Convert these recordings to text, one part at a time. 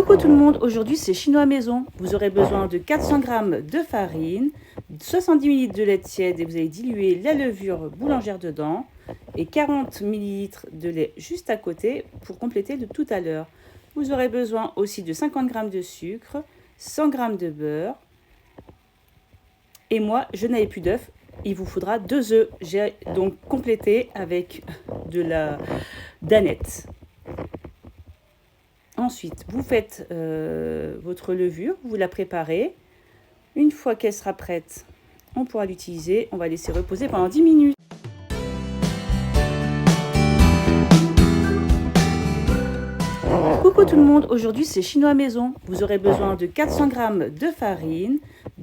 Coucou tout le monde, aujourd'hui c'est chinois maison. Vous aurez besoin de 400 g de farine, 70 ml de lait tiède et vous allez diluer la levure boulangère dedans et 40 ml de lait juste à côté pour compléter le tout à l'heure. Vous aurez besoin aussi de 50 g de sucre, 100 g de beurre et moi je n'avais plus d'œufs. Il vous faudra 2 œufs. J'ai donc complété avec de la danette. Ensuite, vous faites votre levure, vous la préparez. Une fois qu'elle sera prête, on pourra l'utiliser. On va laisser reposer pendant 10 minutes. Coucou tout le monde, aujourd'hui c'est chinois maison. Vous aurez besoin de 400 g de farine,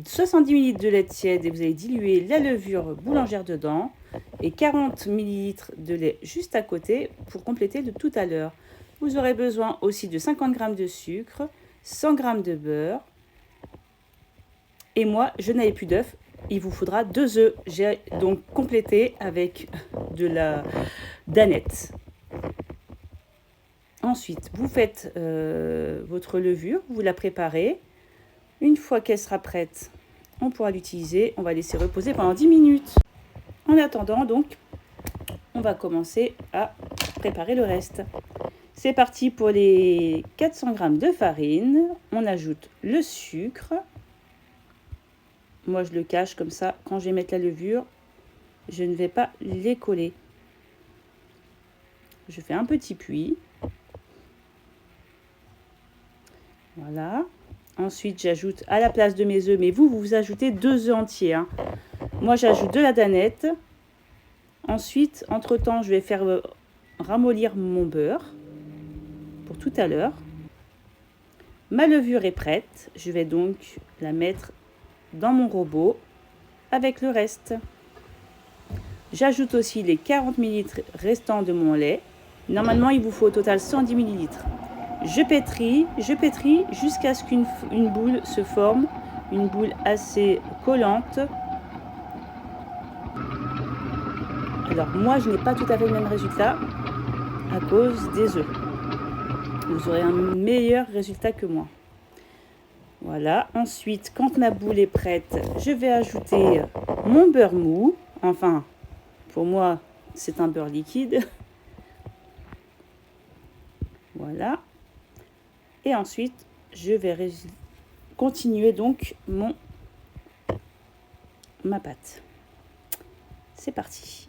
70 ml de lait tiède et vous allez diluer la levure boulangère dedans et 40 ml de lait juste à côté pour compléter le tout à l'heure. Vous aurez besoin aussi de 50 g de sucre, 100 g de beurre et moi je n'avais plus d'œufs. Il vous faudra 2 œufs. J'ai donc complété avec de la danette. Ensuite, vous faites votre levure, vous la préparez. Une fois qu'elle sera prête, on pourra l'utiliser. On va laisser reposer pendant 10 minutes. En attendant, donc, on va commencer à préparer le reste. C'est parti pour les 400 g de farine. On ajoute le sucre. Moi, je le cache comme ça. Quand je vais mettre la levure, je ne vais pas les coller. Je fais un petit puits. Voilà. Ensuite, j'ajoute à la place de mes œufs, mais vous ajoutez 2 œufs entiers. Hein. Moi, j'ajoute de la danette. Ensuite, entre-temps, je vais faire ramollir mon beurre pour tout à l'heure. Ma levure est prête. Je vais donc la mettre dans mon robot avec le reste. J'ajoute aussi les 40 ml restants de mon lait. Normalement, il vous faut au total 110 ml. Je pétris jusqu'à ce qu'une boule se forme, une boule assez collante. Alors moi, je n'ai pas tout à fait le même résultat à cause des œufs. Vous aurez un meilleur résultat que moi. Voilà. Ensuite, quand ma boule est prête, je vais ajouter mon beurre mou. Enfin, pour moi, c'est un beurre liquide. Voilà. Et ensuite, je vais continuer donc ma pâte. C'est parti.